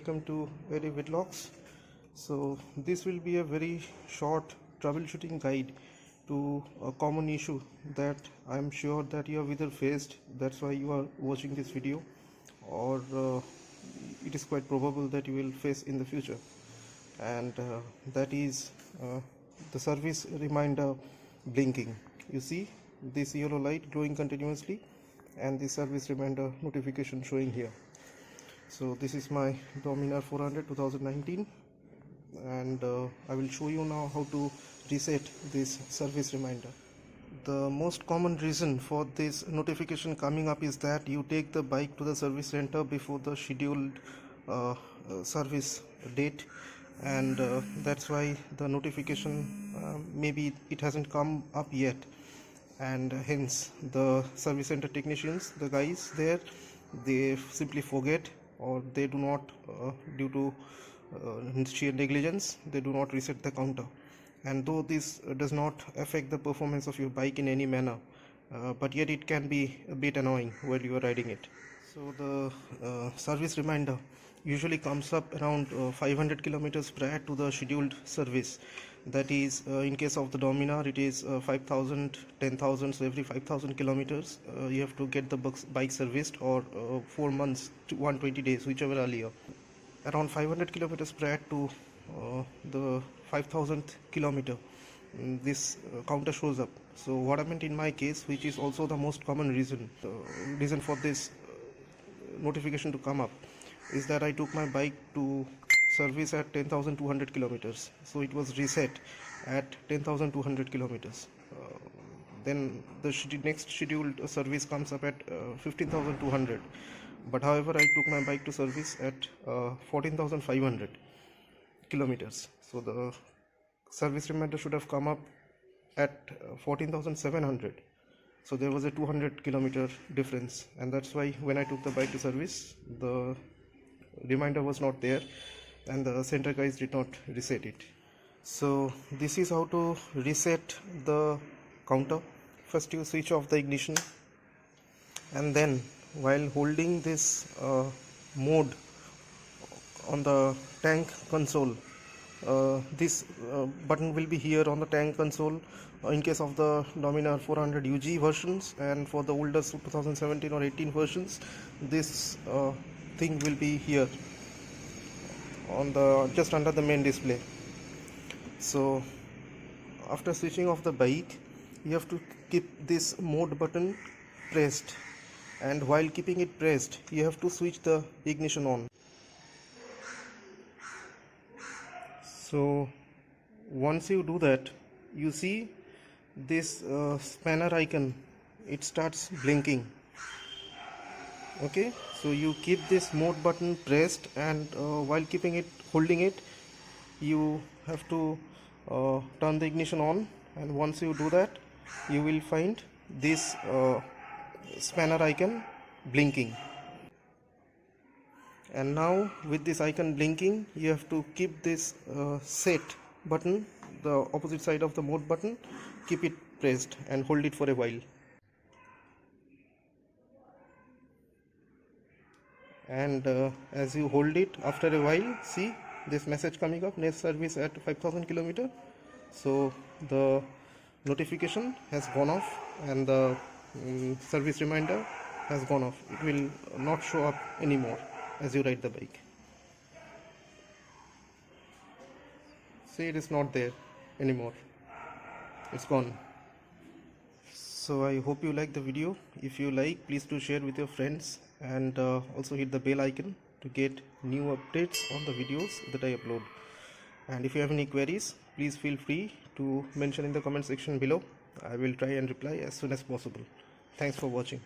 welcome to Very Vlogs. So this will be a very short troubleshooting guide to a common issue that I'm sure that you have either faced, that's why you are watching this video, or it is quite probable that you will face in the future, and that is the service reminder blinking. You see this yellow light glowing continuously and the service reminder notification showing here. So this is my Dominar 400 2019, and I will show you now how to reset this service reminder. The most common reason for this notification coming up is that you take the bike to the service center before the scheduled service date, and that's why the notification maybe it hasn't come up yet, and hence the service center technicians, the guys there, they simply forget, or they do not, due to sheer negligence, they do not reset the counter. And though this does not affect the performance of your bike in any manner, but yet it can be a bit annoying while you are riding it. So the service reminder usually comes up around 500 kilometers prior to the scheduled service. That is, in case of the Dominar, it is 5,000, 10,000. So every 5,000 kilometers you have to get the bike serviced, or 4 months to 120 days, whichever earlier. Around 500 kilometers prior to the 5,000th kilometer, this counter shows up. So what I meant in my case, which is also the most common reason for this notification to come up, is that I took my bike to service at 10,200 kilometers. So it was reset at 10,200 kilometers. Then the next scheduled service comes up at 15,200. But however, I took my bike to service at 14,500 kilometers. So the service reminder should have come up at 14,700. So there was a 200 kilometer difference, and that's why when I took the bike to service, the reminder was not there and the center guys did not reset it. So this is how to reset the counter. First you switch off the ignition, and then while holding this mode on the tank console, this button will be here on the tank console in case of the Dominar 400 UG versions, and for the older 2017 or 18 versions, this thing will be here on the just under the main display. So after switching off the bike, you have to keep this mode button pressed, and while keeping it pressed, you have to switch the ignition on. So once you do that, you see this spanner icon, it starts blinking. Okay, so you keep this mode button pressed, and while holding it, you have to turn the ignition on, and once you do that, you will find this spanner icon blinking. And now with this icon blinking, you have to keep this set button, the opposite side of the mode button, keep it pressed and hold it for a while. And as you hold it, after a while, see this message coming up, next service at 5,000 kilometer. So the notification has gone off, and the service reminder has gone off. It will not show up anymore as you ride the bike. See, it is not there anymore, it's gone. So I hope you like the video. If you like, please do share with your friends, and also hit the bell icon to get new updates on the videos that I upload. And if you have any queries, please feel free to mention in the comment section below. I will try and reply as soon as possible. Thanks for watching.